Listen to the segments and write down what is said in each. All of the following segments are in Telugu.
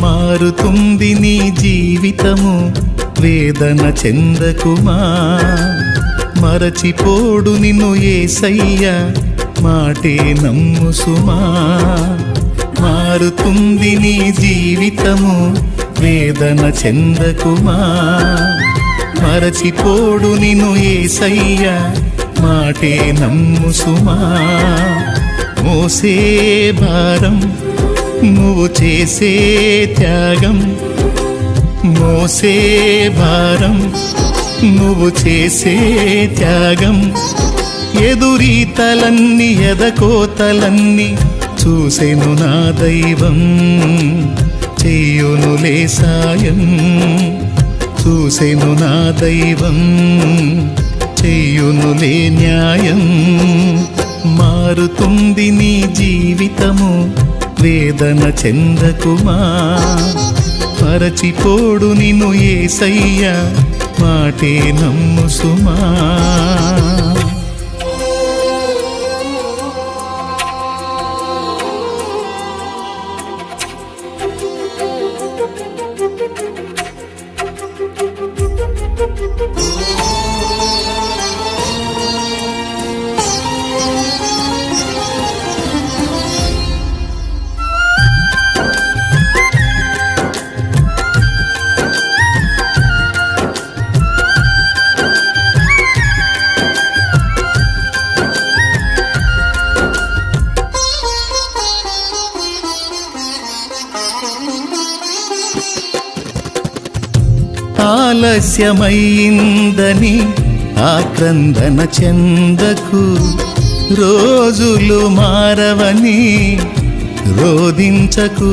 మారుతుంది నీ జీవితము, వేదన చెందకుమా. మరచిపోడు నిన్ను యేసయ్య, మాటే నమ్ము సుమా. మారుతుంది నీ జీవితము, వేదన చెందకుమా. మరచిపోడు నిన్ను యేసయ్య, మాటే నమ్ము సుమా. మోసే భారం నువ్వు చేసే త్యాగం, మోసే భారం నువ్వు చేసే త్యాగం. ఎదురీతలన్నీ ఎదకోతలన్నీ చూసెను నా దైవం, చెయ్యునులే సాయం. చూసెను నా దైవం, చెయ్యునులే న్యాయం. మారుతుంది నీ జీవితము, వేదన చెందకుమా. మరచిపోడు నిన్ను యేసయ్య, మాటే నమ్ము సుమా. ఆలస్యమైందని ఆక్రందన చెందకు, రోజులు మారవని రోదించకు.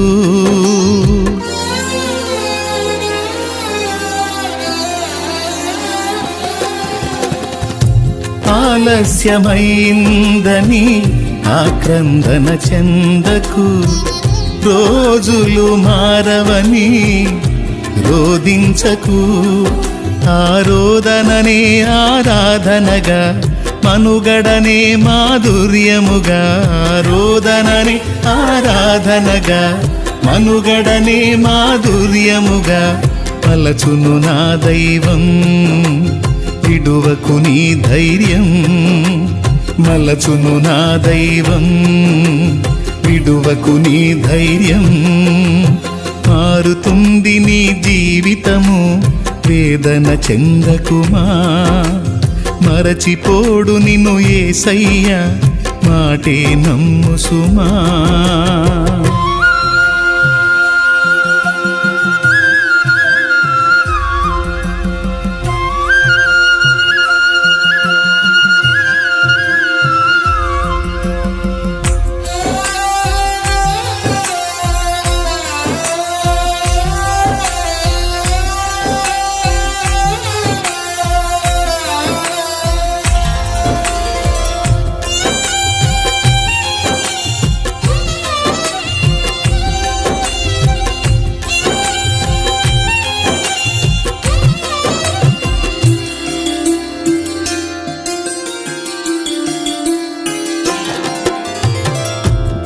ఆలస్యమైందని ఆక్రందన చెందకు, రోజులు మారవని రోదించకు. ఆరోదననే ఆరాధనగా, మనుగడనే మాధుర్యముగా. ఆరోదననే ఆరాధనగా, మనుగడనే మాధుర్యముగా. పలచును నా దైవం, విడువకు నీ ధైర్యం. మలచును నా దైవం, విడువకు నీ ధైర్యం. మారుతుంది నీ జీవితము, వేదన చెందకుమా. మరచిపోడు నిన్ను యేసయ్య, మాటే నమ్ము సుమా.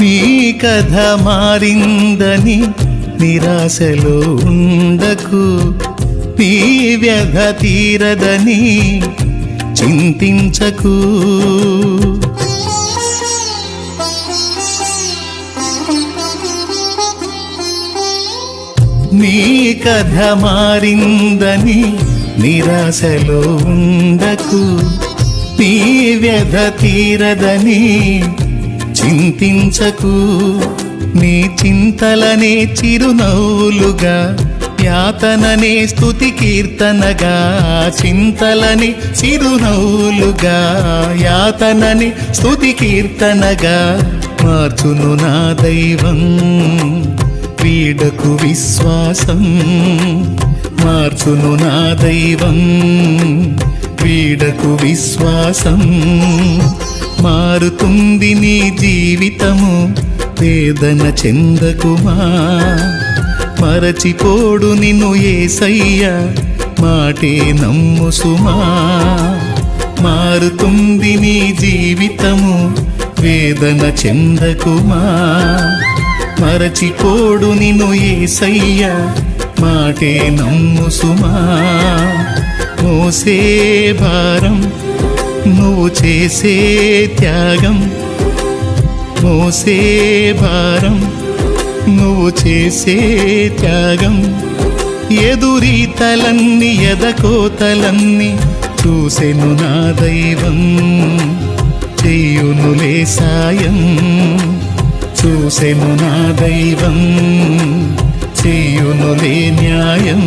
నీ కథ మారిందని నిరాశలో ఉండకు, నీ వ్యధ తీరదని చింతించకు. నీ కథ మారిందని నిరాశలో ఉండకు, నీ వ్యధ తీరదని చింతించకు నీ చింతలనే చిరునవ్వులుగా యాతననే స్తుతి కీర్తనగా చింతలని చిరునవ్వులుగా యాతనని స్తుతి కీర్తనగా మార్చును నా దైవం వీడకు విశ్వాసం మార్చును నా దైవం వీడకు విశ్వాసం మారుతుంది నీ జీవితము వేదన చెందకుమా మరచిపోడు నిన్ను యేసయ్యా మాటే నమ్ము సుమా మారుతుంది నీ జీవితము వేదన చెందకుమా మరచిపోడు నిన్ను యేసయ్యా మాటే నమ్ము సుమా మోసే భారం నువ్వు చేసే త్యాగం మోసే భారం నువ్వు చేసే త్యాగం ఎదురీతలన్నీ ఎదకోతలన్నీ చూసెను నా దైవం చెయ్యునులే సాయం చూసెను నా దైవం చెయ్యునులే న్యాయం